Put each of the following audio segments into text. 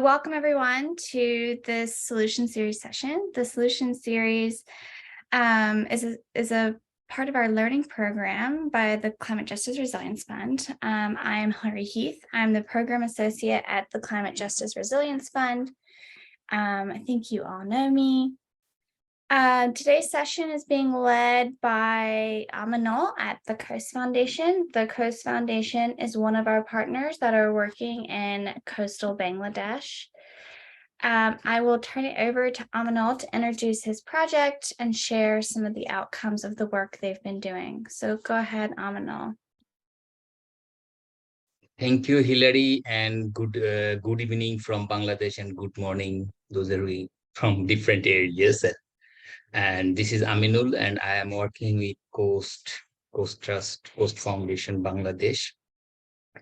Welcome everyone to this Solution Series session. The Solution Series is a part of our learning program by the Climate Justice Resilience Fund. I'm Hilary Heath. I'm the Program Associate at the Climate Justice Resilience Fund. I think you all know me. Today's session is being led by Aminul at the Coast Foundation. The Coast Foundation is one of our partners that are working in coastal Bangladesh. I will turn it over to Aminul to introduce his project and share some of the outcomes of the work they've been doing. So go ahead, Aminul. Thank you, Hilary, and good evening from Bangladesh and good morning, those are from different areas. And this is Aminul, and I am working with Coast Trust, Coast Foundation, Bangladesh.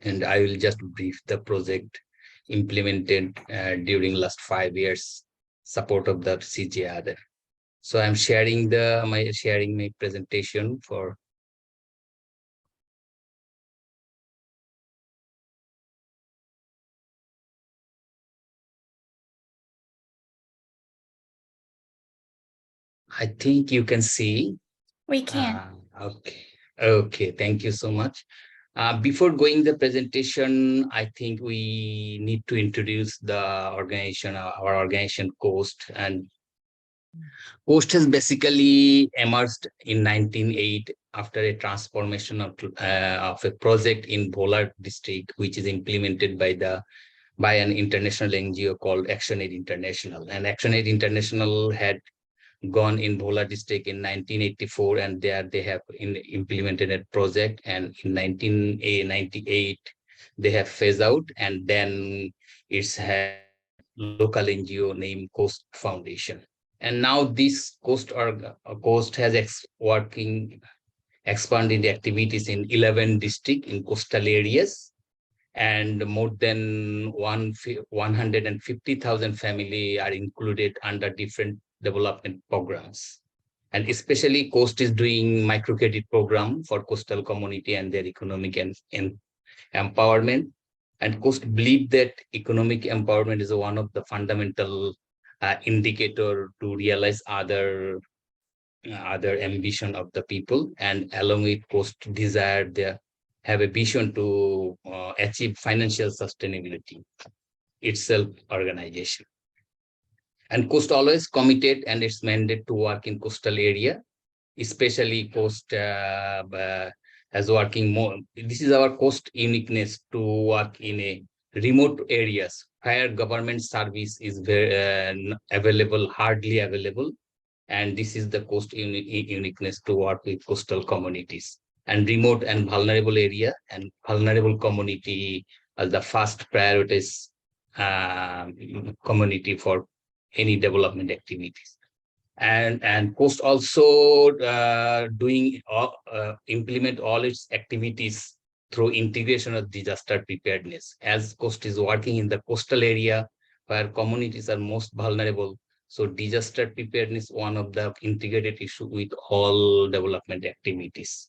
And I will just brief the project implemented during last 5 years, support of the CJRF. So I'm sharing my presentation for. I think you can see. We can. Okay. Thank you so much. Before going the presentation, I think we need to introduce the organization, our organization Coast. And Coast has basically emerged in 1908 after a transformation of a project in Bhola district, which is implemented by an international NGO called ActionAid International. And ActionAid International had gone in Bhola district in 1984, and there they have implemented a project, and in 1998 they have phased out, and then it's had local NGO named Coast Foundation. And now this Coast has expanded activities in 11 districts in coastal areas, and more than 150,000 families are included under different development programs. And especially Coast is doing microcredit program for coastal community and their economic and empowerment. And Coast believe that economic empowerment is one of the fundamental indicator to realize other ambition of the people. And along with Coast desire, they have a vision to achieve financial sustainability itself organization. And Coast always committed and it's mandate to work in coastal area, especially Coast as working more. This is our Coast uniqueness to work in a remote areas where government service is very hardly available. And this is the Coast uniqueness to work with coastal communities and remote and vulnerable area and vulnerable community as the first priorities community for any development activities. And Coast also implement all its activities through integration of disaster preparedness, as Coast is working in the coastal area where communities are most vulnerable. So disaster preparedness is one of the integrated issue with all development activities.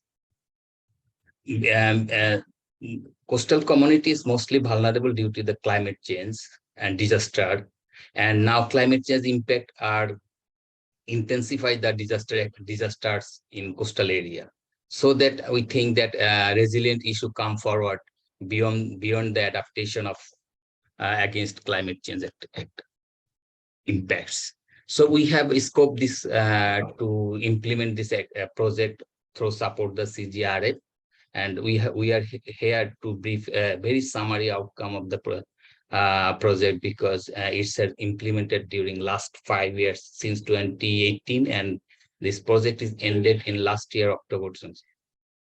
Coastal communities mostly vulnerable due to the climate change and disaster. And now climate change impact are intensify the disasters in coastal area. So that we think that resilient issue come forward beyond the adaptation of against climate change impacts. So we have scoped this to implement this project through support the CJRF, and we are here to brief a very summary outcome of the project because it's implemented during last 5 years since 2018, and this project is ended in last year October.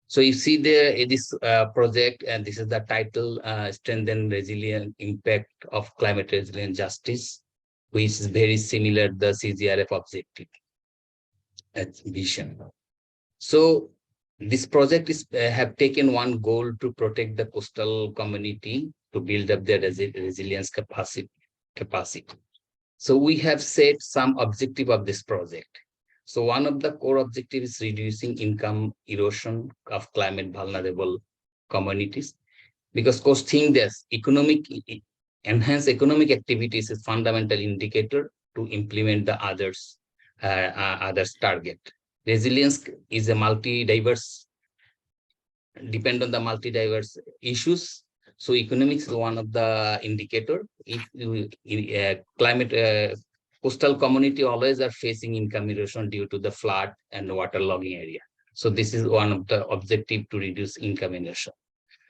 So you see this project, and this is the title, Strengthen Resilient Impact of Climate Resilient Justice, which is very similar to the CJRF objective and vision. So this project is have taken one goal to protect the coastal community, to build up their resilience capacity. So we have set some objective of this project. So one of the core objectives is reducing income erosion of climate vulnerable communities, because Coast think this economic enhance economic activities is fundamental indicator to implement the others target. Resilience is a multi-diverse, depend on the multi-diverse issues. So economics is one of the indicator. If you, climate, coastal community always are facing income erosion due to the flood and waterlogging area. So this is one of the objective to reduce income erosion.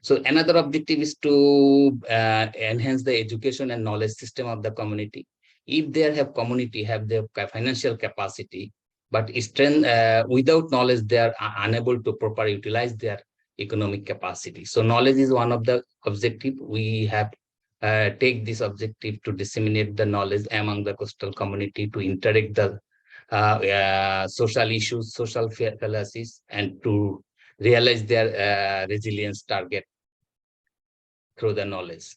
So another objective is to enhance the education and knowledge system of the community. If they have community, have the financial capacity, but strength, without knowledge, they are unable to properly utilize their economic capacity. So knowledge is one of the objective. We have take this objective to disseminate the knowledge among the coastal community, to interact the social issues, social fallacies, and to realize their resilience target through the knowledge.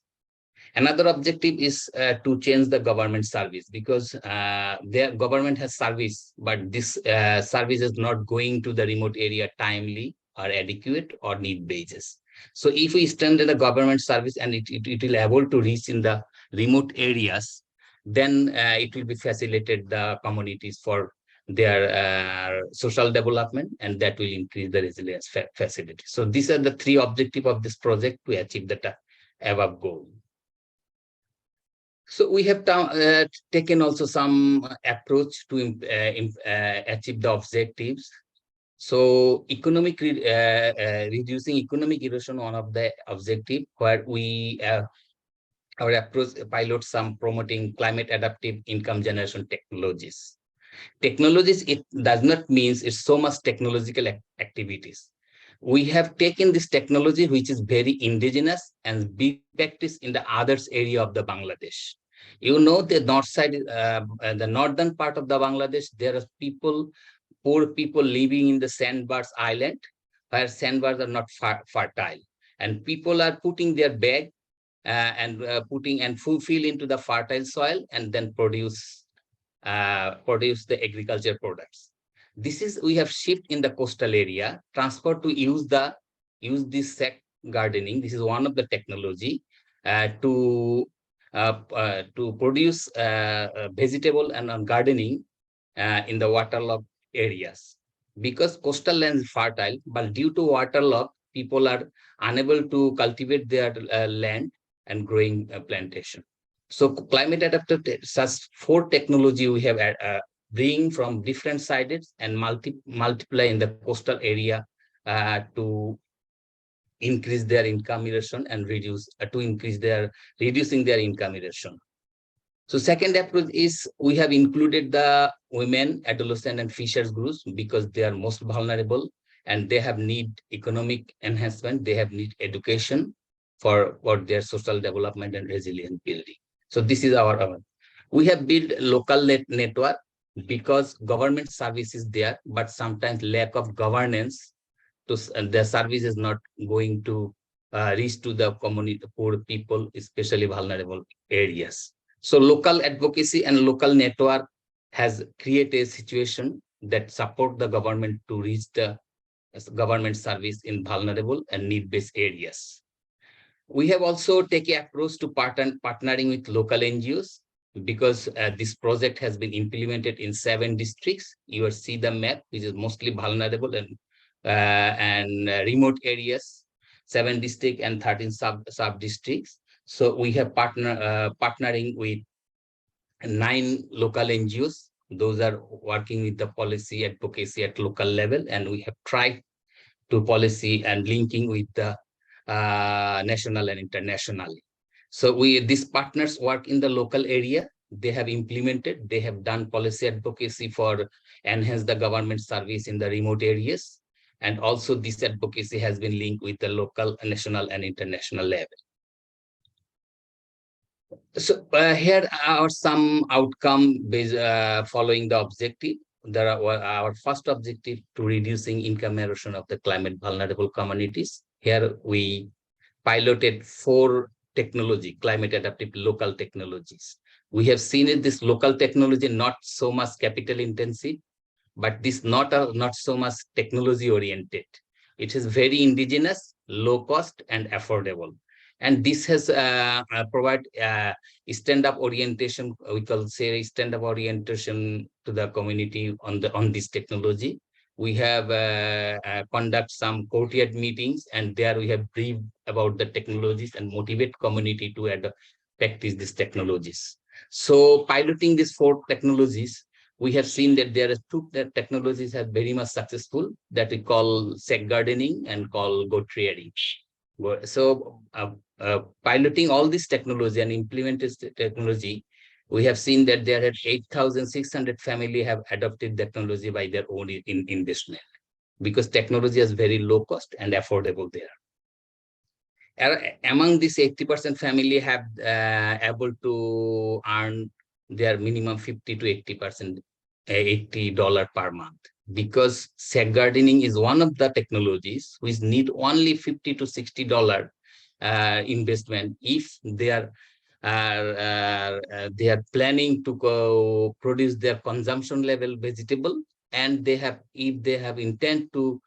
Another objective is to change the government service, because their government has service, but this service is not going to the remote area timely or adequate or need basis. So if we strengthen the government service and it will able to reach in the remote areas, then it will be facilitated the communities for their social development, and that will increase the resilience facility. So these are the three objectives of this project to achieve the above goal. So we have taken also some approach to achieve the objectives. So reducing economic erosion, one of the objective, where we our approach pilot some promoting climate adaptive income generation technologies. Technologies, it does not mean it's so much technological activities. We have taken this technology, which is very indigenous and be practiced in the others area of the Bangladesh. You know, the north side, the northern part of the Bangladesh, there are people, poor people living in the sandbars island, where sandbars are not fertile, and people are putting their bag and putting and fulfill into the fertile soil, and then produce the agriculture products. This is, we have shift in the coastal area, transport to use this sack gardening. This is one of the technology to produce vegetable and gardening in the waterlogged areas. Because coastal land is fertile, but due to waterlogged, people are unable to cultivate their land and growing plantation. So climate adaptive, such 4 technology we have bring from different sides and multiply in the coastal area to increase their income erosion and reducing their income erosion. So second approach is we have included the women, adolescent, and fishers groups, because they are most vulnerable and they have need economic enhancement, they have need education for their social development and resilient building. So this is our we have built local network, because government service is there, but sometimes lack of governance, to the service is not going to reach to the community, poor people, especially vulnerable areas. So local advocacy and local network has created a situation that support the government to reach the government service in vulnerable and need-based areas. We have also taken approach to partnering with local NGOs, because this project has been implemented in 7 districts. You will see the map, which is mostly vulnerable and remote areas, 7 districts and 13 sub districts. So we have partnering with 9 local NGOs. Those are working with the policy advocacy at local level, and we have tried to policy and linking with the national and internationally. So these partners work in the local area. They have implemented, they have done policy advocacy for enhance the government service in the remote areas. And also this advocacy has been linked with the local, national, and international level. So here are some outcome based following the objective. There are our first objective to reducing income erosion of the climate vulnerable communities. Here we piloted 4 technology, climate adaptive local technologies. We have seen it, this local technology not so much capital intensive, but this not so much technology oriented. It is very indigenous, low cost, and affordable. And this has provide stand-up orientation, we can say stand-up orientation to the community on this technology. We have conduct some courtyard meetings, and there we have briefed about the technologies and motivate community to practice these technologies. So piloting these 4 technologies, we have seen that there are 2 technologies are very much successful, that we call sack gardening and call goat rearing. So piloting all this technology and implemented technology, we have seen that there are 8,600 families have adopted technology by their own investment, because technology is very low cost and affordable there. Among this 80% family have able to earn their minimum 50 to 80%, $80 per month, because sack gardening is one of the technologies which need only 50 to $60 investment if they are planning to go produce their consumption level vegetable, and if they have intent to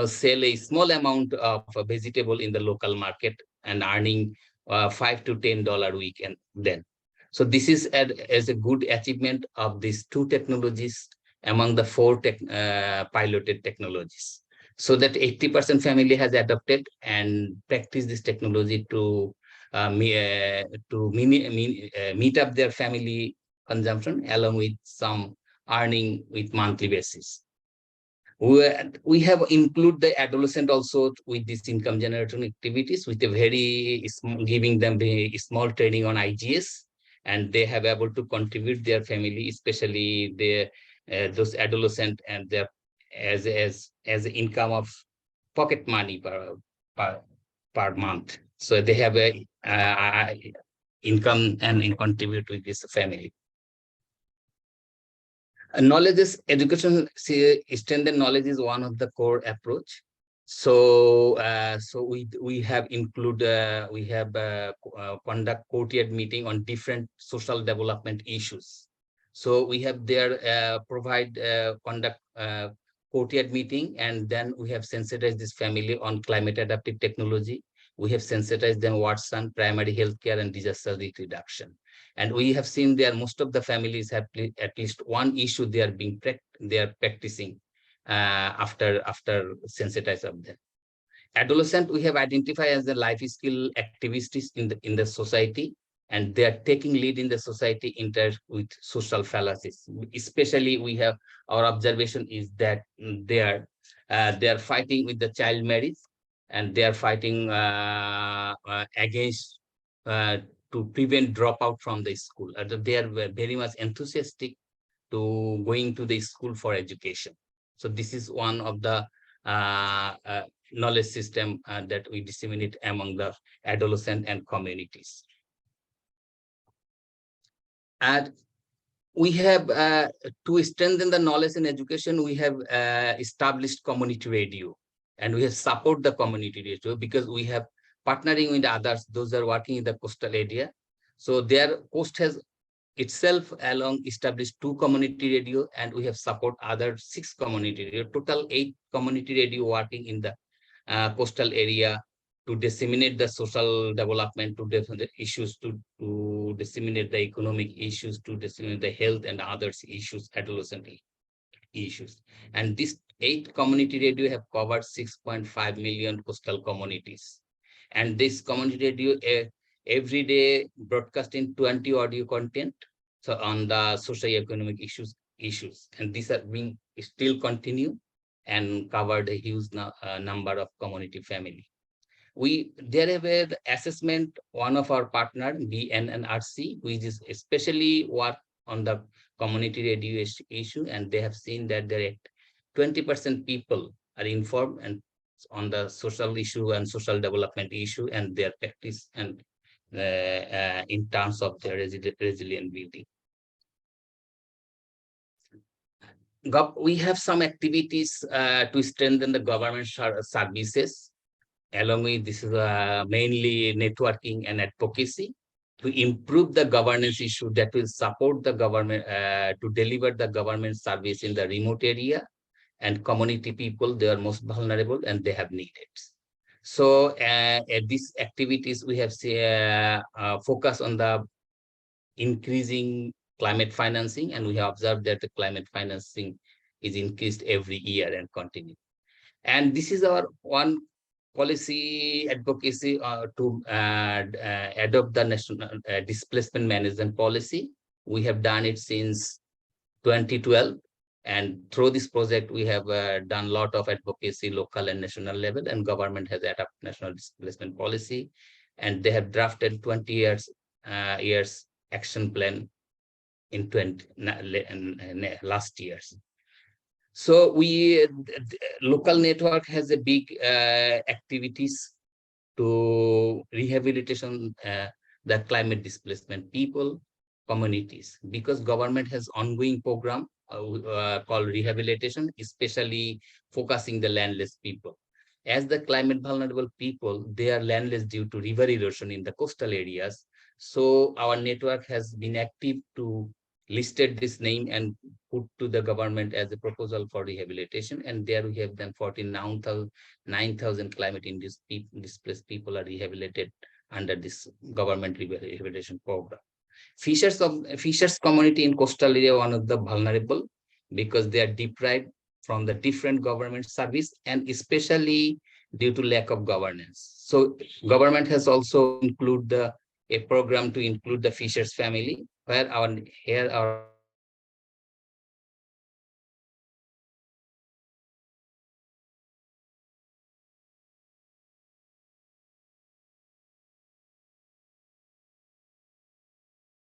sell a small amount of vegetable in the local market and earning $5 to $10 a week, and then. So this is as a good achievement of these 2 technologies among the 4 piloted technologies. So that 80% family has adopted and practiced this technology to meet up their family consumption, along with some earning with monthly basis. We have included the adolescent also with this income generating activities, with a very giving them a small training on IGS, and they have able to contribute their family, especially those adolescent, and their as income of pocket money per month. So they have a income and contribute with this family. Knowledge is education. Strengthen knowledge is one of the core approach. So we have conduct courtyard meeting on different social development issues. So we have there conduct courtyard meeting, and then we have sensitized this family on climate adaptive technology. We have sensitized them what's on primary healthcare and disaster risk reduction. And we have seen there most of the families have at least one issue they are practicing after sensitize of them. Adolescent we have identified as the life skill activists in the society, and they are taking lead in the society with social fallacies. Especially we have our observation is that they are fighting with the child marriage, and they are fighting against to prevent dropout from the school. They are very much enthusiastic to going to the school for education. So this is one of the knowledge system that we disseminate among the adolescent and communities. And we have to strengthen the knowledge and education, we have established community radio, and we have support the community radio because we have partnering with others, those are working in the coastal area. So their coast has itself along established 2 community radio, and we have support other 6 community radio, total 8 community radio working in the coastal area to disseminate the social development, to the issues, to disseminate the economic issues, to disseminate the health and others issues, adolescent issues. And these 8 community radio have covered 6.5 million coastal communities. And this community radio every day broadcasting 20 audio content so on the socio-economic issues, and these are being still continue and covered a huge number of community family. There have an assessment, one of our partner, BNNRC, which is especially work on the community radio issue, and they have seen that there are 20% people are informed and on the social issue and social development issue and their practice and in terms of their resilient building. We have some activities to strengthen the government services. Along with this is mainly networking and advocacy to improve the governance issue that will support the government to deliver the government service in the remote area and community people. They are most vulnerable and they have needs. So at these activities, we have focus on the increasing climate financing, and we have observed that the climate financing is increased every year and continue. And this is our one policy advocacy to adopt the national displacement management policy. We have done it since 2012. And through this project, we have done a lot of advocacy, local and national level, and government has adopted national displacement policy. And they have drafted 20 years action plan in last years. So local network has a big activities to rehabilitation the climate displacement people, communities, because government has ongoing program called rehabilitation, especially focusing the landless people. As the climate vulnerable people, they are landless due to river erosion in the coastal areas. So our network has been active to listed this name and put to the government as a proposal for rehabilitation. And there we have done 9,000 climate-induced displaced people are rehabilitated under this government rehabilitation program. Fishers community in coastal area, one of the vulnerable because they are deprived from the different government service and especially due to lack of governance. So government has also included a program to include the fishers family, where our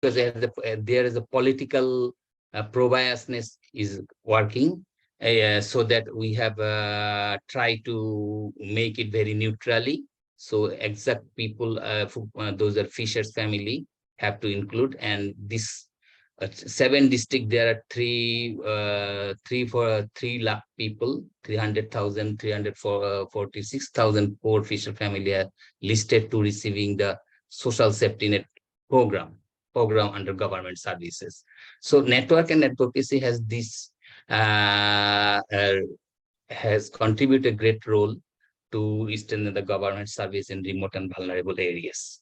because there is a political pro-biasness is working, so that we have tried to make it very neutrally. So exact people, those are fishers family, have to include. And this 7 district, there are 3 lakh people, 300,000, 346,000 poor fisher family are listed to receiving the social safety net program under government services. So network and advocacy has has contributed a great role to strengthen the government service in remote and vulnerable areas.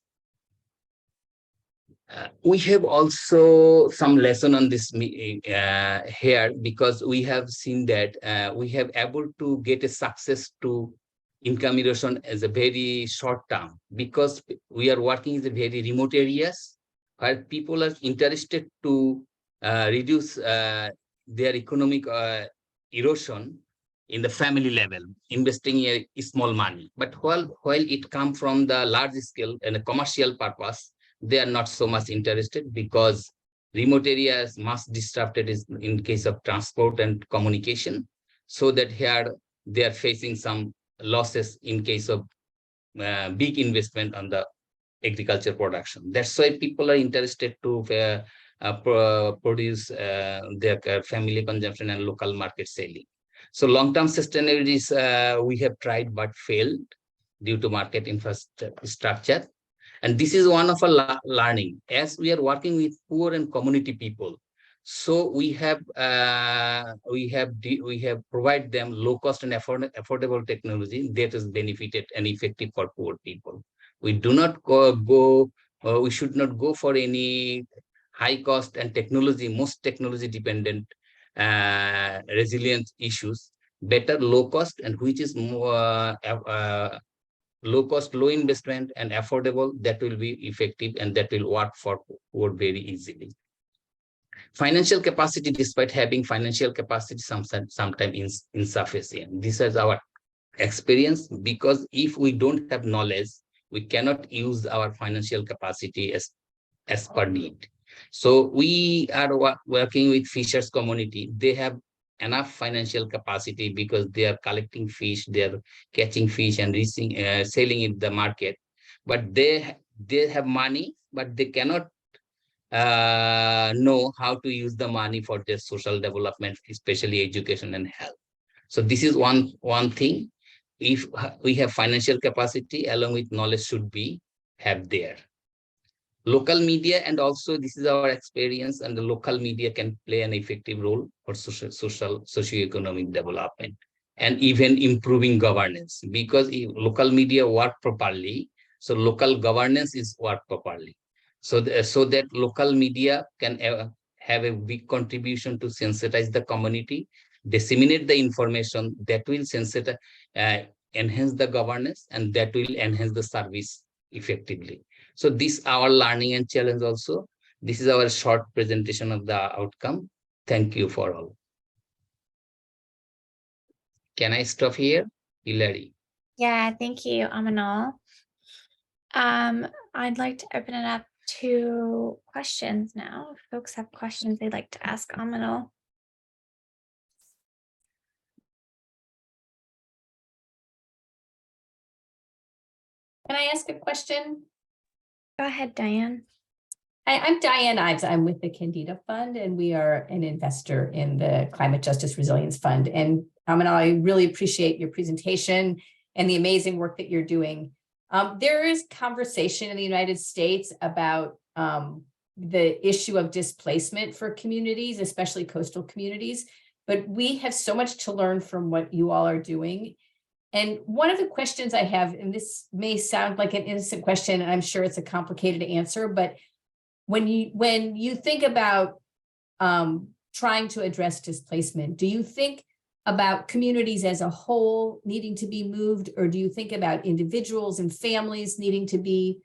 We have also some lesson on this here, because we have seen that we have able to get a success to income erosion as a very short term, because we are working in the very remote areas where people are interested to reduce their economic erosion in the family level, investing a small money. But while it comes from the large scale and a commercial purpose, they are not so much interested, because remote areas must disrupted is in case of transport and communication, so that here they are facing some losses in case of big investment on the agriculture production. That's why people are interested to produce their family consumption and local market selling. So long-term sustainability is, we have tried but failed due to market infrastructure. And this is one of our learning, as we are working with poor and community people. So we have provide them low cost and affordable technology that is benefited and effective for poor people. We do not we should not go for any high cost and most technology dependent resilient issues. Better low cost, and which is more low cost, low investment, and affordable, that will be effective and that will work for poor very easily. Financial capacity, despite having financial capacity, sometimes insufficient. This is our experience, because if we don't have knowledge, we cannot use our financial capacity as per need. So we are working with fishers community. They have enough financial capacity because they are collecting fish, they are catching fish and selling in the market. But they have money, but they cannot know how to use the money for their social development, especially education and health. So this is one thing. If we have financial capacity, along with knowledge should be have there. Local media, and also this is our experience, and the local media can play an effective role for socio-economic development. and even improving governance, because if local media work properly, so local governance is work properly. So, so that local media can have a big contribution to sensitize the community, disseminate the information that will sensitize, enhance the governance, and that will enhance the service effectively. So this our learning and challenge also. This is our short presentation of the outcome. Thank you for all. Can I stop here, Hilary? Yeah, thank you, Amanal. I'd like to open it up to questions now. If folks have questions they'd like to ask Amanal. Can I ask a question? Go ahead, Diane. I'm Diane Ives. I'm with the Candida Fund, and we are an investor in the Climate Justice Resilience Fund. And I really appreciate your presentation and the amazing work that you're doing. There is conversation in the United States about the issue of displacement for communities, especially coastal communities. But we have so much to learn from what you all are doing. And one of the questions I have, and this may sound like an innocent question, and I'm sure it's a complicated answer, but when you think about trying to address displacement, do you think about communities as a whole needing to be moved, or do you think about individuals and families needing to be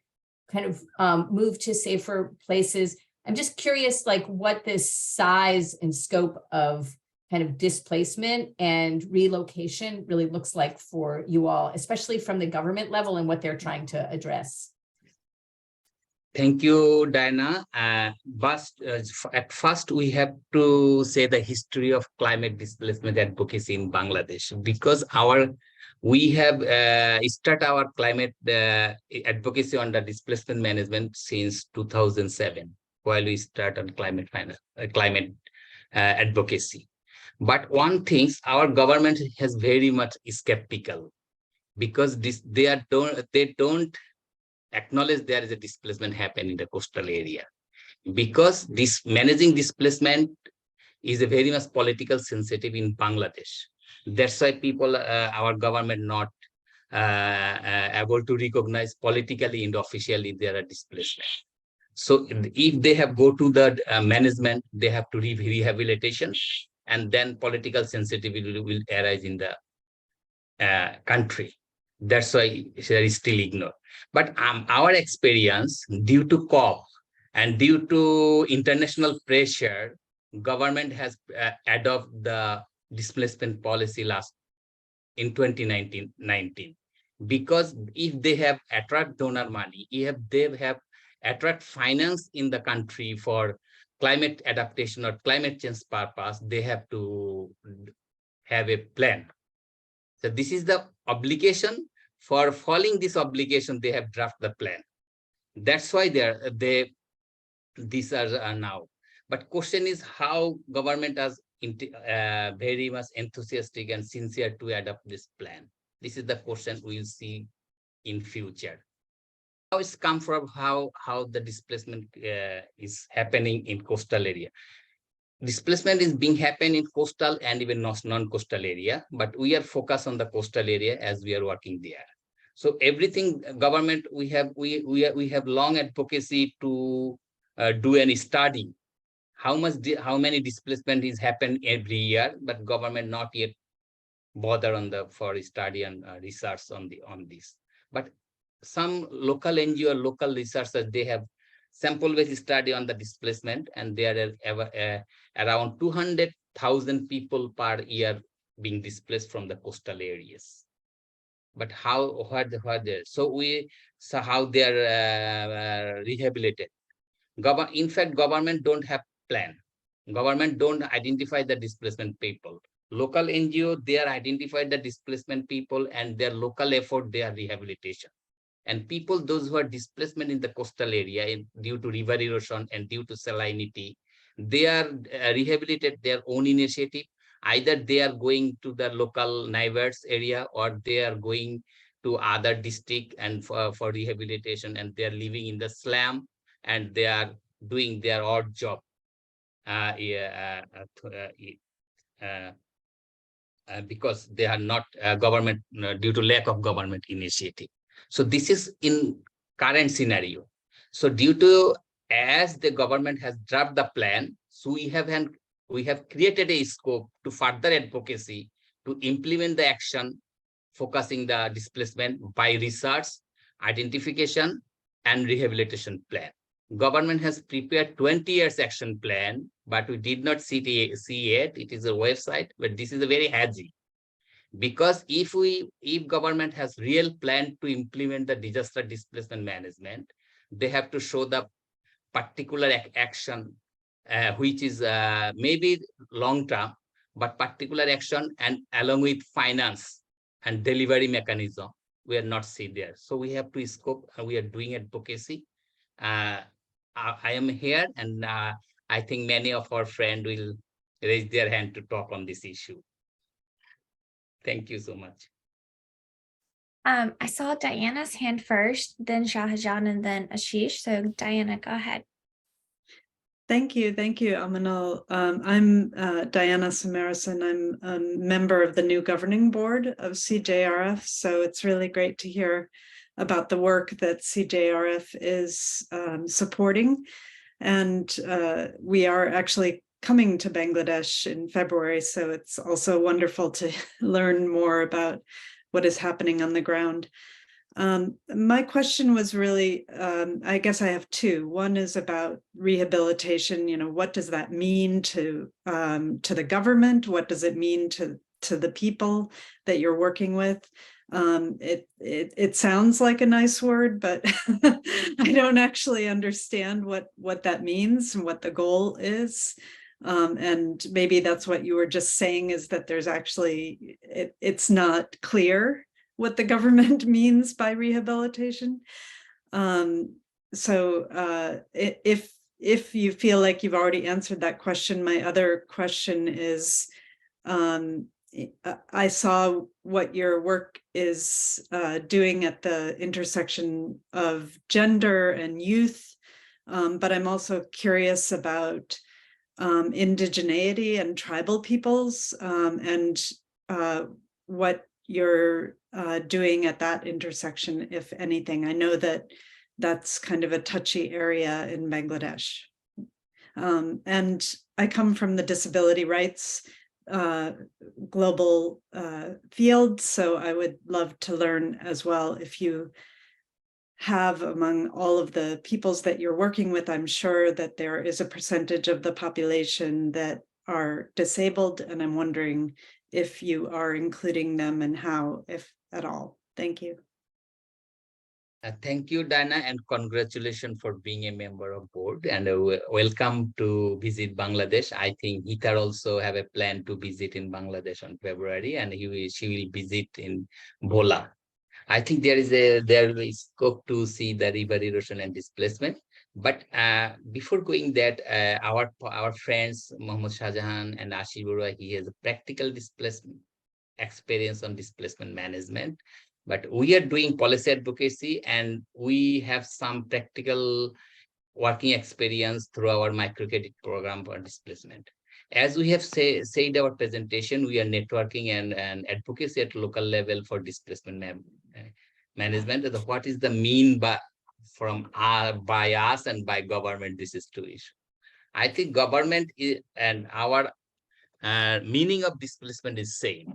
kind of moved to safer places? I'm just curious, like, what this size and scope of kind of displacement and relocation really looks like for you all, especially from the government level and what they're trying to address. Thank you, Diana. But at first, we have to say the history of climate displacement advocacy in Bangladesh, because we have started our climate advocacy on the displacement management since 2007, while we start on climate advocacy. But one thing, our government has very much skeptical, because they don't acknowledge there is a displacement happening in the coastal area, because this managing displacement is a very much political sensitive in Bangladesh. That's why people, our government not able to recognize politically and officially there are displacement. So if they have go to the management, they have to rehabilitation, and then political sensitivity will arise in the country. That's why there is still ignored. But our experience, due to COP and due to international pressure, government has adopted the displacement policy in 2019, because if they have attract donor money, if they have attract finance in the country for climate adaptation or climate change purpose, they have to have a plan. So this is the obligation. For following this obligation, they have drafted the plan. That's why these are now. But question is how government is very much enthusiastic and sincere to adopt this plan. This is the question we'll see in future. How it's come from how the displacement is happening in coastal area. Displacement is being happen in coastal and even non-coastal area, but we are focused on the coastal area as we are working there. So everything government, we have long advocacy to do any study how many displacement is happen every year, but government not yet bother for study and research on this. But some local NGO, local researchers, they have sample-based study on the displacement, and there are around 200,000 people per year being displaced from the coastal areas. But what there? So how they are rehabilitated. In fact, government don't have plan. Government don't identify the displacement people. Local NGO, they are identified the displacement people, and their local effort, their rehabilitation. And people, those who are displacement in the coastal area due to river erosion and due to salinity, they are rehabilitated their own initiative. Either they are going to the local neighbors area, or they are going to other district and for rehabilitation, and they are living in the slum, and they are doing their odd job because they are not government due to lack of government initiative. So this is in current scenario. So due to as the government has dropped the plan, so we have created a scope to further advocacy to implement the action, focusing the displacement by research, identification, and rehabilitation plan. Government has prepared 20 years action plan, but we did not see it. It is a website, but this is a very hazy. Because if government has real plan to implement the disaster displacement management, they have to show the particular action, which is maybe long term, but particular action and along with finance and delivery mechanism, we are not see there. So we have to scope, we are doing advocacy. I am here, and I think many of our friends will raise their hand to talk on this issue. Thank you so much. I saw Diana's hand first, then Shahjahan, and then Ashish. So Diana, go ahead. Thank you, Amanal. I'm Diana Samarison. I'm a member of the new governing board of CJRF, so it's really great to hear about the work that CJRF is supporting. And we are actually coming to Bangladesh in February, so it's also wonderful to learn more about what is happening on the ground. My question was really, I guess I have two. One is about rehabilitation. You know, what does that mean to the government? What does it mean to the people that you're working with? It sounds like a nice word, but I don't actually understand what that means and what the goal is. And maybe that's what you were just saying, is that there's actually, it's not clear what the government means by rehabilitation. So if you feel like you've already answered that question, my other question is, I saw what your work is doing at the intersection of gender and youth, but I'm also curious about indigeneity and tribal peoples, and what you're doing at that intersection, if anything. I know that that's kind of a touchy area in Bangladesh. And I come from the disability rights global field, so I would love to learn as well if you have, among all of the peoples that you're working with, I'm sure that there is a percentage of the population that are disabled, and I'm wondering if you are including them and how, if at all. Thank you. Thank you, Dana, and congratulations for being a member of board, and welcome to visit Bangladesh. I think Hitar also have a plan to visit in Bangladesh on February, and she will visit in Bhola. I think there is scope to see the river erosion and displacement. But before going that, our friends Mohammad Shahjahan and Ashish Barua, he has a practical displacement experience on displacement management. But we are doing policy advocacy, and we have some practical working experience through our microcredit program for displacement. As we have said our presentation, we are networking and advocacy at local level for displacement management. What is the mean by us and by government? This is two issues. I think government and our meaning of displacement is same.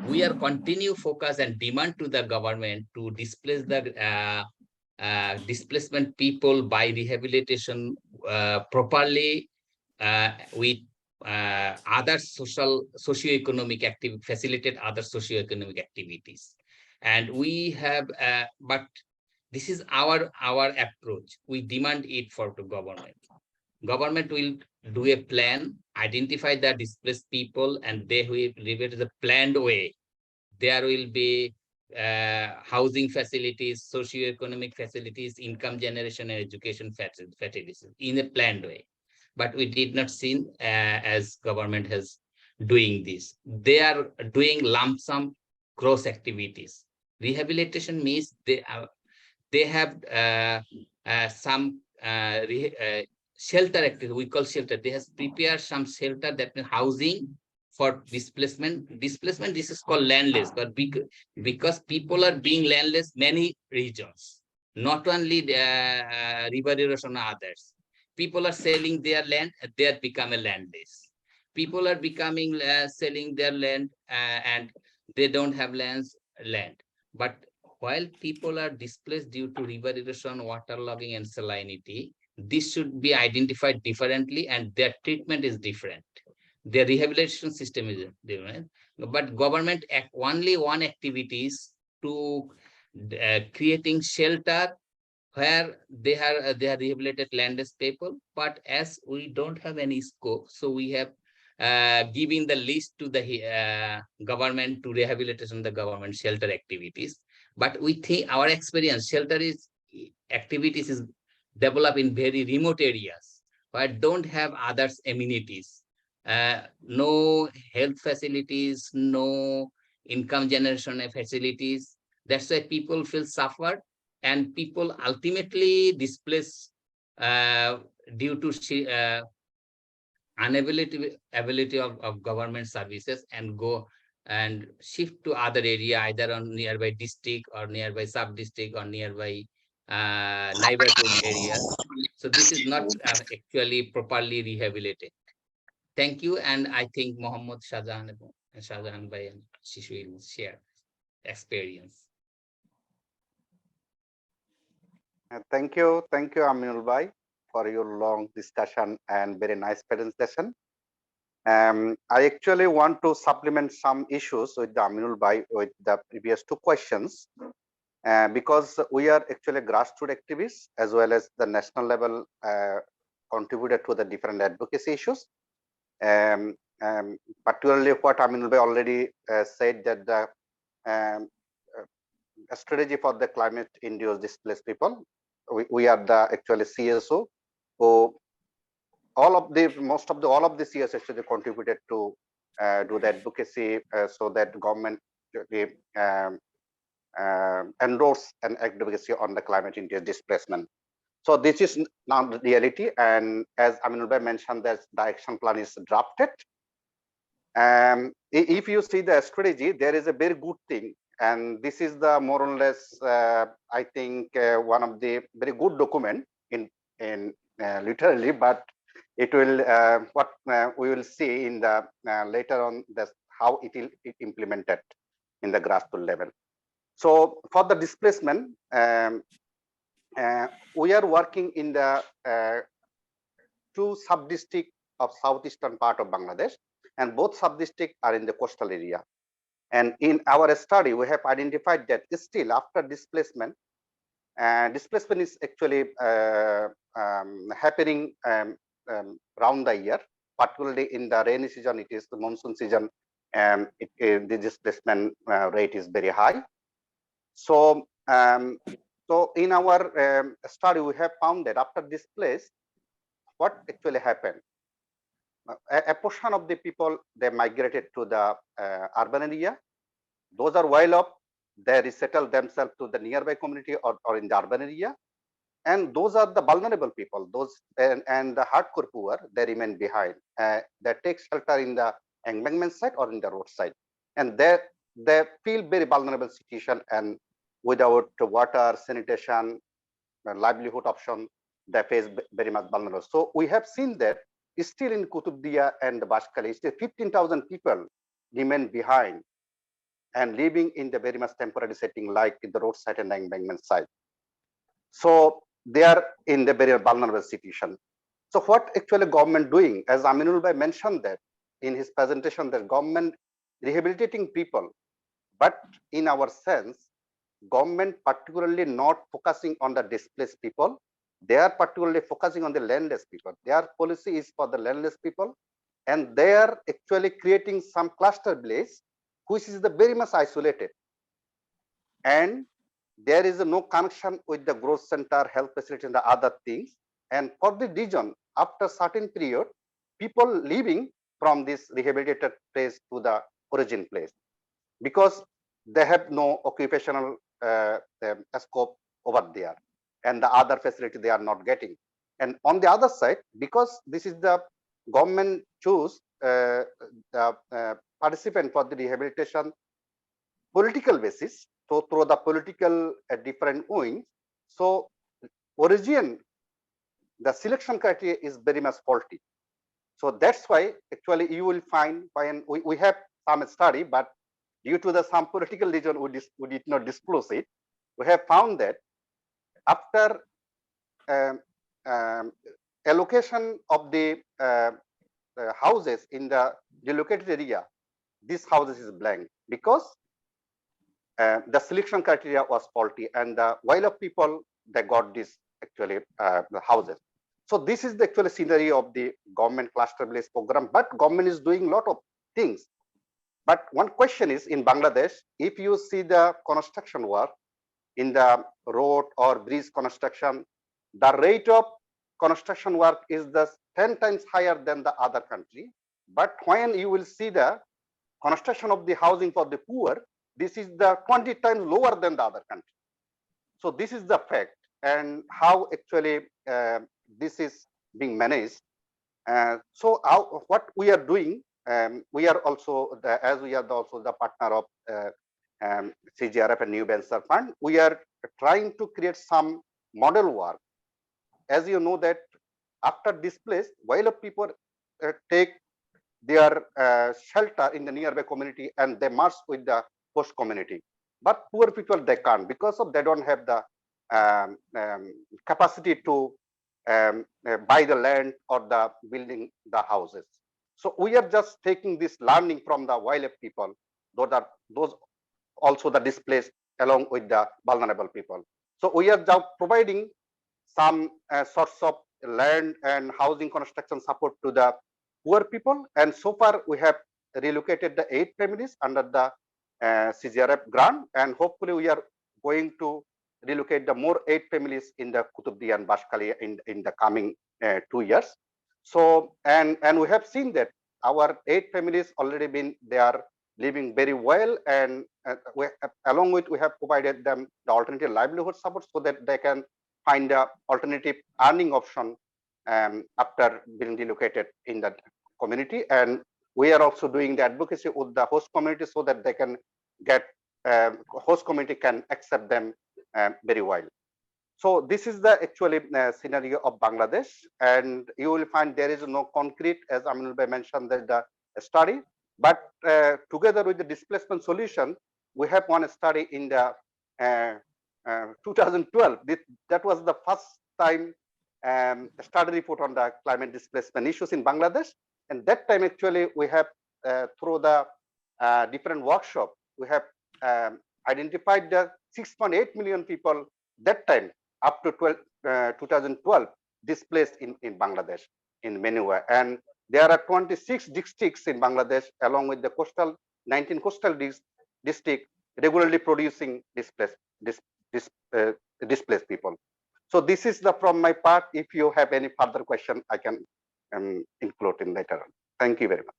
We are continue focus and demand to the government to displace the displacement people by rehabilitation properly with other socio-economic activity, facilitate other socio-economic activities. And we have, but this is our approach. We demand it for the government. Government will do a plan, identify the displaced people, and they will live it in a planned way. There will be housing facilities, socio-economic facilities, income generation, and education facilities in a planned way. But we did not see as government has doing this. They are doing lump sum gross activities. Rehabilitation means they have some shelter activity. We call shelter. They have prepared some shelter, that means housing for displacement. Displacement, this is called landless, but because people are being landless many regions, not only the river erosion or others. People are selling their land, they are becoming landless. People are becoming selling their land and they don't have land. But while people are displaced due to river erosion, waterlogging, and salinity, this should be identified differently and their treatment is different. Their rehabilitation system is different. But government only one activities to creating shelter where they are rehabilitated landless people. But as we don't have any scope, so we have giving the list to the government to rehabilitation the government shelter activities. But we think our experience shelter is activities is developed in very remote areas where don't have others amenities, no health facilities, no income generation facilities. That's why people feel suffered and people ultimately displaced due to ability of government services and go and shift to other area either on nearby district or nearby sub-district or nearby neighborhood areas. So this is not actually properly rehabilitated. Thank you, and I think Mohammed Shahjahan Bhai and Shishu will share experience. Thank you, Aminul Bhai, for your long discussion and very nice presentation. I actually want to supplement some issues with the Aminul Bhai with the previous two questions, because we are actually grassroots activists as well as the national level contributed to the different advocacy issues. Particularly what Aminul Bhai already said that the strategy for the climate induced displaced people. We are the actually CSO who all of the CS actually contributed to do the advocacy so that government endorse an advocacy on the climate induced displacement. So this is now the reality, and as Aminul Bhai mentioned, that the action plan is drafted. If you see the strategy, there is a very good thing, and this is the more or less I think one of the very good document in literally, but it will what we will see in the later on how it will implemented in the grassroots level. So for the displacement, we are working in the two sub-districts of southeastern part of Bangladesh, and both sub-districts are in the coastal area. And in our study, we have identified that still after displacement, displacement is actually happening around the year, particularly in the rainy season. It is the monsoon season, and the displacement rate is very high. So, so in our study, we have found that after displaced, what actually happened? A portion of the people, they migrated to the urban area. Those are while up, they resettle themselves to the nearby community or in the urban area. And those are the vulnerable people, those and the hardcore poor, they remain behind. They take shelter in the embankment side or in the roadside. And they feel very vulnerable situation, and without water, sanitation, livelihood option, they face very much vulnerable. So we have seen that still in Kutubdia and the Bashkali, still 15,000 people remain behind and living in the very much temporary setting like in the roadside and the embankment side. So they are in the very vulnerable situation. So what actually government doing? As Aminul Bhai mentioned that in his presentation, the government rehabilitating people, but in our sense, government particularly not focusing on the displaced people. They are particularly focusing on the landless people. Their policy is for the landless people, and they are actually creating some cluster village, which is the very much isolated. And there is no connection with the growth center, health facility, and the other things. And for the region, after certain period, people leaving from this rehabilitated place to the origin place because they have no occupational scope over there, and the other facility they are not getting. And on the other side, because this is the government choose the participant for the rehabilitation political basis, so through the political different wings. So origin, the selection criteria is very much faulty. So that's why actually you will find when we have some study, but due to the some political reason we did not disclose it. We have found that after allocation of the houses in the relocated area, this houses is blank because the selection criteria was faulty, and the while of people they got this actually the houses. So this is the actual scenario of the government cluster village program, but government is doing a lot of things. But one question is, in Bangladesh, if you see the construction work in the road or bridge construction, the rate of construction work is the 10 times higher than the other country. But when you will see the construction of the housing for the poor, this is the 20 times lower than the other country. So this is the fact, and how actually this is being managed. So what we are doing, we are also as we are also the partner of CJRF and New Venture Fund. We are trying to create some model work. As you know that after displaced, while people take their shelter in the nearby community and they merge with the host community, but poor people they can't because of they don't have the capacity to buy the land or the building the houses. So we are just taking this learning from the wildlife people, those also the displaced along with the vulnerable people. So we are now providing some sorts of land and housing construction support to the poor people. And so far we have relocated the 8 families under the CJRF grant, and hopefully we are going to relocate the more 8 families in the Kutubdi and Bashkali in the coming 2 years. So and we have seen that our 8 families already been, they are living very well, and along with we have provided them the alternative livelihood support so that they can find a alternative earning option after being relocated in the community. And we are also doing the advocacy with the host community so that they can get host community can accept them very well. So this is the actually scenario of Bangladesh, and you will find there is no concrete, as Aminul Bhai mentioned, that the study, but together with the displacement solution, we have one study in the 2012. That was the first time study report on the climate displacement issues in Bangladesh. And that time actually we have through the different workshop, we have identified the 6.8 million people that time up to 2012 displaced in Bangladesh in many ways. And there are 26 districts in Bangladesh along with the coastal 19 coastal districts regularly producing displaced people. So this is the from my part. If you have any further question, I can include in later on. Thank you very much.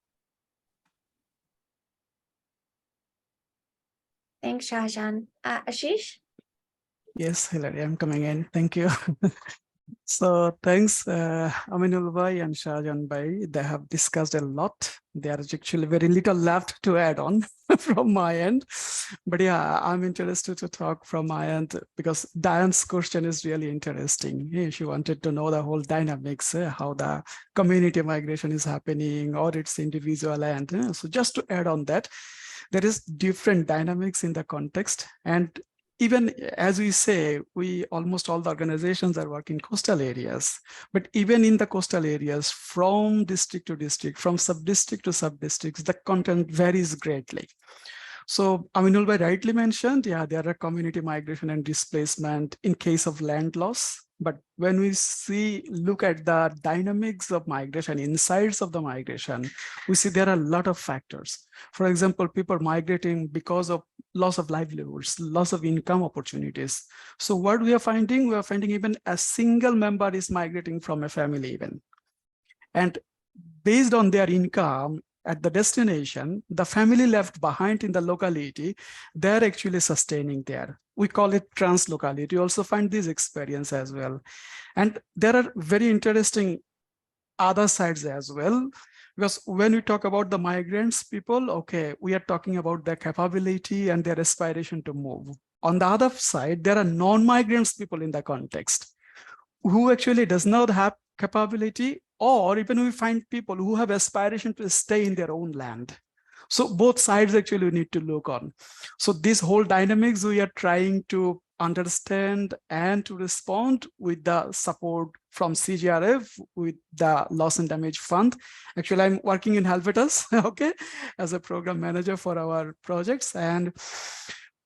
Thanks, Shahjan. Ashish? Yes, Hilary, I'm coming in. Thank you. So thanks, Aminul Bhai and Shahjan Bhai. They have discussed a lot. There is actually very little left to add on from my end. But yeah, I'm interested to talk from my end because Diane's question is really interesting. She wanted to know the whole dynamics, how the community migration is happening or its individual end. So just to add on that, there is different dynamics in the context. And even as we say, we almost all the organizations are working coastal areas, but even in the coastal areas, from district to district, from sub-district to sub-districts, the content varies greatly. So Aminul Bhai rightly mentioned, yeah, there are community migration and displacement in case of land loss. But when we look at the dynamics of migration, insides of the migration, we see there are a lot of factors. For example, people migrating because of loss of livelihoods, loss of income opportunities. So what we are finding even a single member is migrating from a family even. And based on their income at the destination, the family left behind in the locality, they're actually sustaining there. We call it translocality. You also find this experience as well. And there are very interesting other sides as well. Because when we talk about the migrants people, okay, we are talking about their capability and their aspiration to move. On the other side, there are non-migrants people in the context who actually does not have capability, or even we find people who have aspiration to stay in their own land. So both sides actually we need to look on. So this whole dynamics we are trying to understand and to respond with the support from CJRF with the loss and damage fund. Actually, I'm working in Helvetus, okay, as a program manager for our projects. And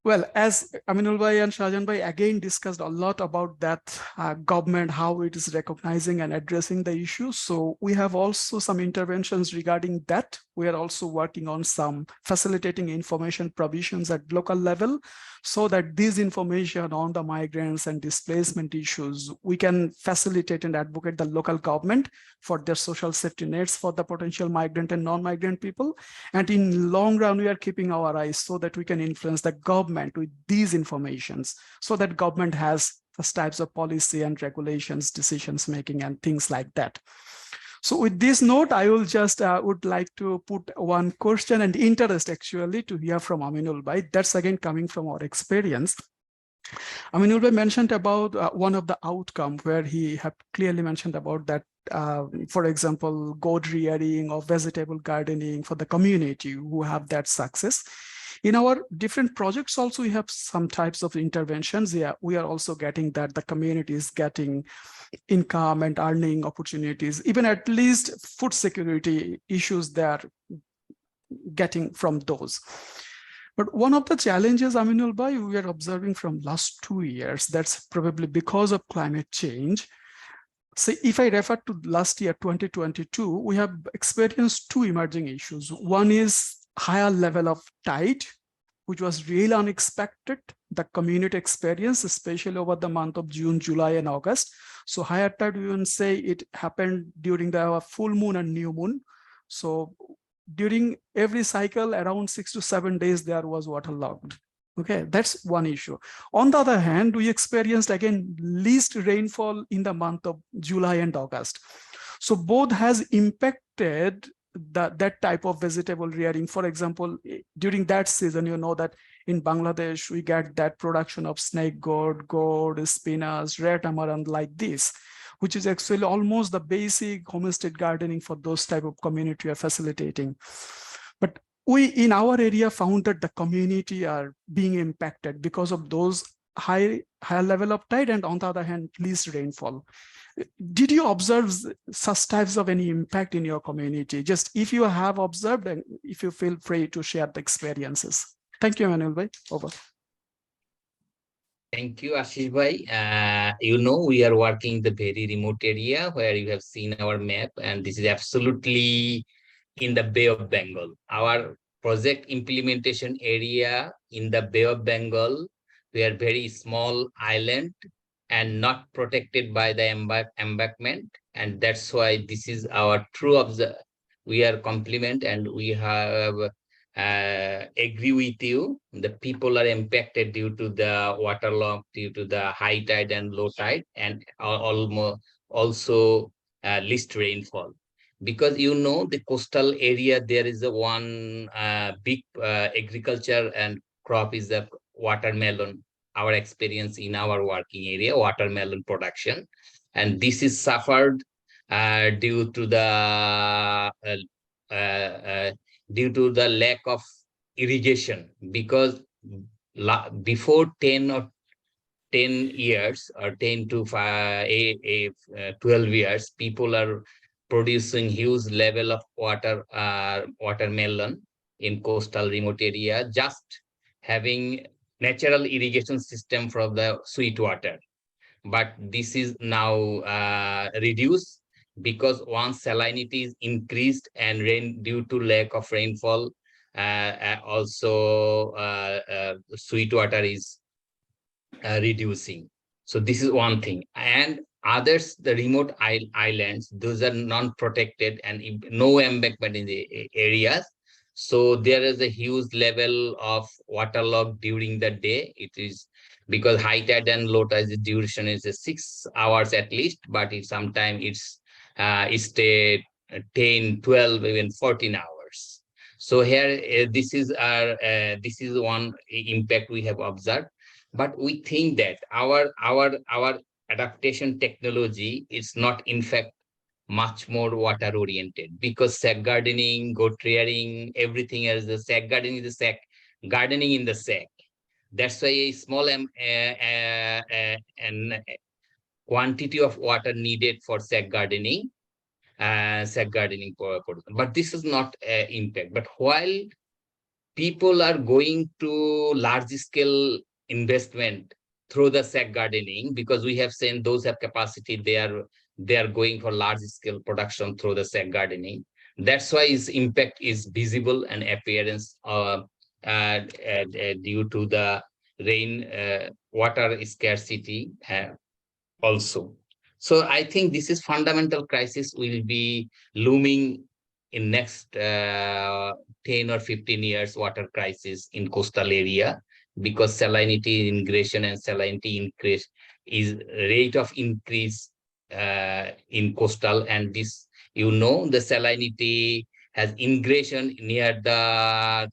well, as Aminul Bhai and Shahjan Bhai again discussed a lot about that government, how it is recognizing and addressing the issue. So we have also some interventions regarding that. We are also working on some facilitating information provisions at local level so that this information on the migrants and displacement issues, we can facilitate and advocate the local government for their social safety nets for the potential migrant and non-migrant people. And in long run, we are keeping our eyes so that we can influence the government with these informations so that government has such types of policy and regulations, decisions making and things like that. So with this note, I will just would like to put one question and interest actually to hear from Aminul Bhai. That's again coming from our experience. Aminul Bhai mentioned about one of the outcome where he have clearly mentioned about that, for example, goat rearing or vegetable gardening for the community who have that success. In our different projects also, we have some types of interventions. Yeah, we are also getting that the community is getting income and earning opportunities, even at least food security issues they are getting from those. But one of the challenges, Aminul Bhai, we are observing from last 2 years, that's probably because of climate change. So if I refer to last year, 2022, we have experienced two emerging issues. One is higher level of tide, which was really unexpected, the community experience, especially over the month of June, July, and August. So higher tide, we can say it happened during the full moon and new moon. So during every cycle, around 6 to 7 days, there was waterlogged. Okay, that's one issue. On the other hand, we experienced again least rainfall in the month of July and August. So both has impacted that type of vegetable rearing. For example, during that season, you know that in Bangladesh, we get that production of snake gourd, gourd, spinach, red amaranth like this, which is actually almost the basic homestead gardening for those type of community are facilitating. But we in our area found that the community are being impacted because of those higher level of tide and on the other hand, least rainfall. Did you observe such types of any impact in your community? Just if you have observed and if you feel free to share the experiences. Thank you, Emmanuel Bhai. Over. Thank you, Ashish Bhai. You know, we are working in the very remote area where you have seen our map, and this is absolutely in the Bay of Bengal. Our project implementation area in the Bay of Bengal, we are very small island and not protected by the embankment. And that's why this is our true we are complement and we have agree with you. The people are impacted due to the waterlogged, due to the high tide and low tide, and almost also least rainfall. Because you know the coastal area, there is a one big agriculture and crop is the watermelon. Our experience in our working area, watermelon production, and this is suffered due to the lack of irrigation. Because before 10 years or 10 to 12 years, people are producing huge level of watermelon in coastal remote area, just having natural irrigation system from the sweet water. But this is now reduced because once salinity is increased and rain due to lack of rainfall, also sweet water is reducing. So this is one thing. And others, the remote islands, those are non-protected and no embankment in the areas. So there is a huge level of waterlogged during the day. It is because high tide and low tide duration is 6 hours at least, but sometimes it's stay 10, 12, even 14 hours. So here, this is one impact we have observed. But we think that our adaptation technology is not, in fact, much more water oriented, because sack gardening, goat rearing, everything else, the sack gardening is the sack gardening in the sack. That's why a small quantity of water needed for sack gardening, but this is not impact. But while people are going to large scale investment through the sack gardening, because we have seen those have capacity, they are going for large scale production through the sack gardening. That's why its impact is visible and appearance due to the rain water scarcity also. So I think this is fundamental crisis will be looming in next 10 or 15 years, water crisis in coastal area, because salinity ingression and salinity increase is rate of increase in coastal. And this, the salinity has ingression near the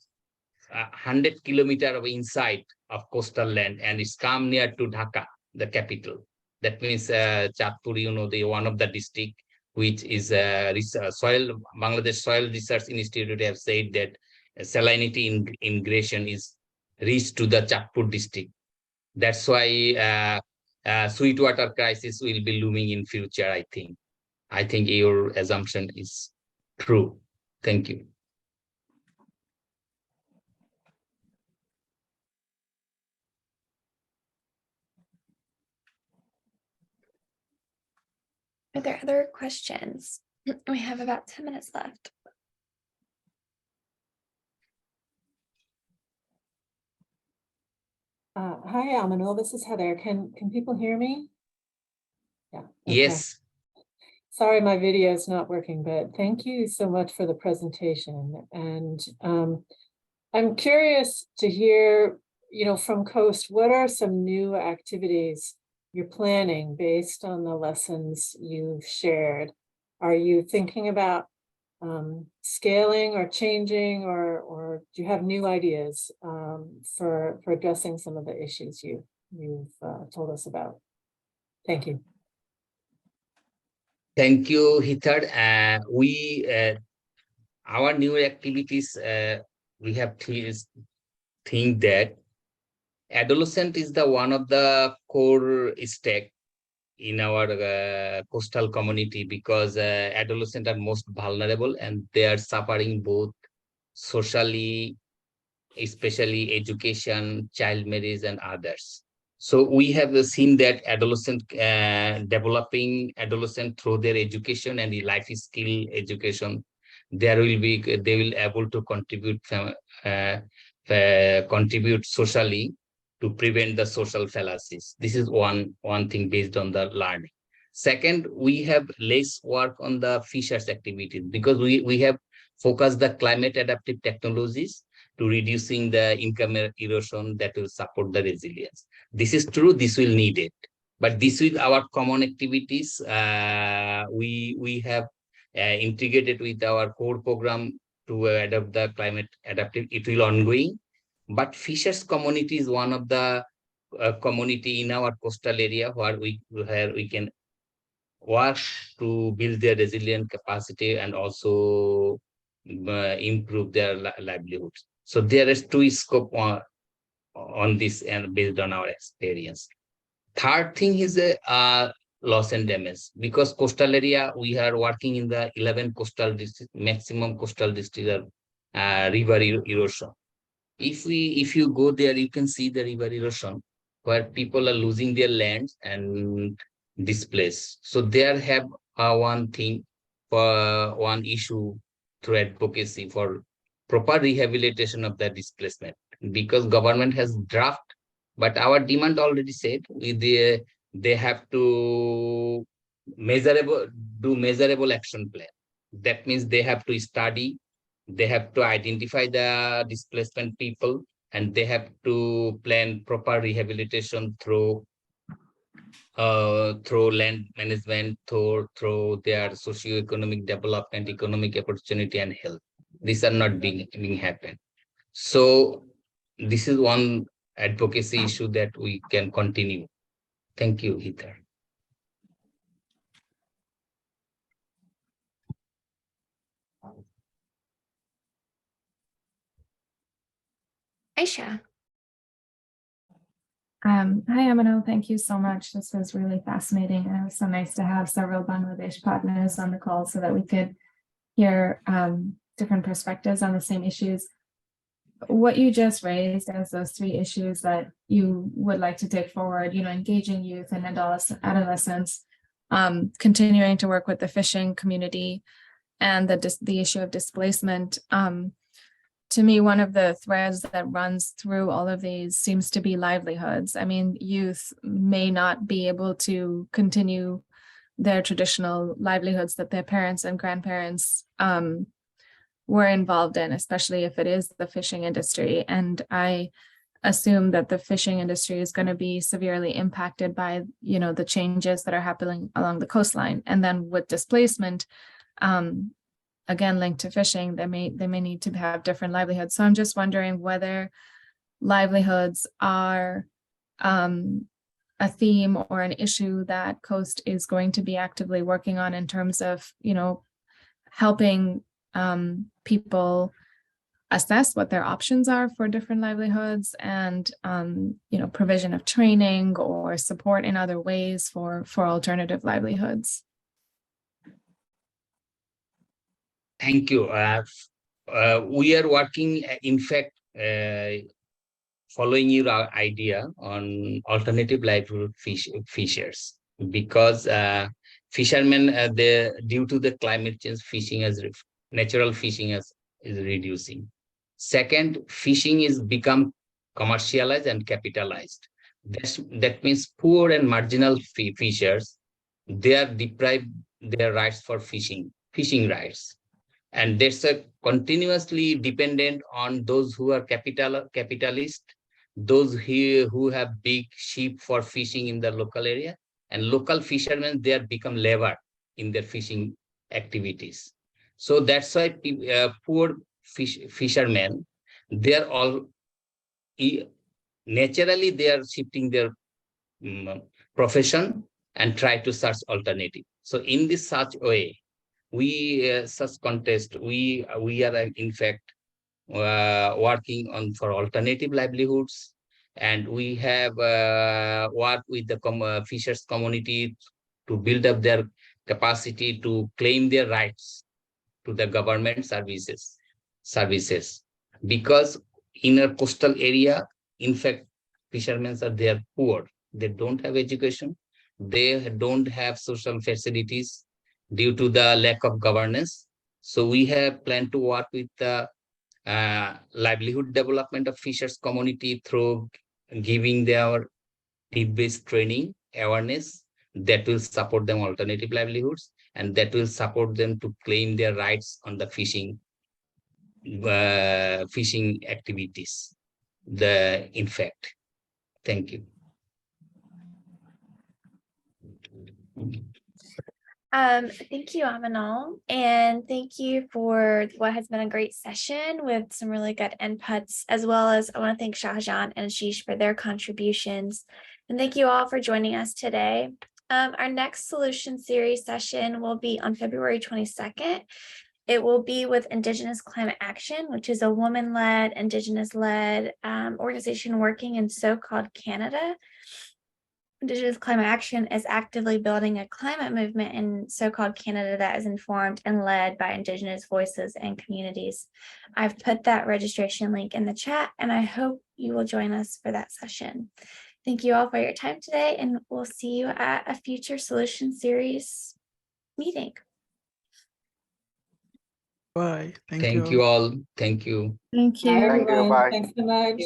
100 kilometer of inside of coastal land, and it's come near to Dhaka, the capital. That means Chatpur, the one of the district, which is soil, Bangladesh Soil Research Institute have said that salinity ingression is reached to the Chatpur district. That's why sweetwater crisis will be looming in future, I think. I think your assumption is true. Thank you. Are there other questions? We have about 10 minutes left. Hi, Aminul. This is Heather. Can people hear me? Yeah. Okay. Yes. Sorry, my video is not working, but thank you so much for the presentation. And I'm curious to hear, from Coast, what are some new activities you're planning based on the lessons you've shared? Are you thinking about scaling or changing, or do you have new ideas for addressing some of the issues you've told us about? Thank you. Thank you, Heather. Our new activities, we have to think that adolescent is the one of the core stake in our coastal community, because adolescents are most vulnerable and they are suffering both socially, especially education, child marriage, and others. So we have seen that developing adolescent through their education and the life skill education, they will able to contribute socially to prevent the social fallacies. This is one thing based on the learning. Second, we have less work on the fishers activities, because we have focused the climate adaptive technologies to reducing the income erosion that will support the resilience. This is true, this will need it. But this with our common activities, we have integrated with our core program to adopt the climate adaptive. It will ongoing. But fishers community is one of the community in our coastal area where we can work to build their resilient capacity and also improve their livelihoods. So there is two scope on this, and based on our experience. Third thing is loss and damage, because coastal area, we are working in the 11 coastal district, maximum coastal district river erosion. If you go there, you can see the river erosion where people are losing their lands and displaced. So there have one thing for one issue through advocacy for proper rehabilitation of the displacement, because government has draft, but our demand already said they have to do measurable action plan. That means they have to study, they have to identify the displacement people, and they have to plan proper rehabilitation through through land management, through their socio-economic development, economic opportunity, and health. These are not being happen. So this is one advocacy issue that we can continue. Thank you, Heather. Aisha. Hi, Amino. Thank you so much. This was really fascinating. And it was so nice to have several Bangladesh partners on the call so that we could hear different perspectives on the same issues. What you just raised as those three issues that you would like to take forward, engaging youth and adolescents, continuing to work with the fishing community, and the issue of displacement. To me, one of the threads that runs through all of these seems to be livelihoods. I mean, youth may not be able to continue their traditional livelihoods that their parents and grandparents were involved in, especially if it is the fishing industry. And I assume that the fishing industry is going to be severely impacted by, the changes that are happening along the coastline. And then with displacement, again, linked to fishing, they may need to have different livelihoods. So I'm just wondering whether livelihoods are a theme or an issue that Coast is going to be actively working on in terms of, helping people assess what their options are for different livelihoods and, provision of training or support in other ways for alternative livelihoods. Thank you. We are working, in fact, following your idea on alternative livelihood fishers, because fishermen, due to the climate change, natural fishing is reducing. Second, fishing is become commercialized and capitalized. That means poor and marginal fishers, they are deprived their rights for fishing rights. And that's a continuously dependent on those who are capitalist, those who have big ship for fishing in the local area, and local fishermen, they are become labor in their fishing activities. So that's why poor fishermen, they are all naturally they are shifting their profession and try to search alternative. So in this such way, we such contest, we are in fact working on for alternative livelihoods, and we have worked with the fishers community to build up their capacity to claim their rights to the government services, because in a coastal area, in fact, fishermen are they are poor, they don't have education, they don't have social facilities due to the lack of governance. So we have planned to work with the livelihood development of fishers community through giving their need-based training, awareness that will support them alternative livelihoods, and that will support them to claim their rights on the fishing activities. In fact, thank you. Thank you, Aminal, and thank you for what has been a great session with some really good inputs, as well as I want to thank Shahjan and Ashish for their contributions. And thank you all for joining us today. Our next Solution Series session will be on February 22nd. It will be with Indigenous Climate Action, which is a woman-led, Indigenous-led organization working in so-called Canada. Indigenous Climate Action is actively building a climate movement in so-called Canada that is informed and led by Indigenous voices and communities. I've put that registration link in the chat, and I hope you will join us for that session. Thank you all for your time today, and we'll see you at a future Solution Series meeting. Bye. Thank you all. Thank you. Thank you. Bye, Thank you. everyone. Bye. Thanks so much.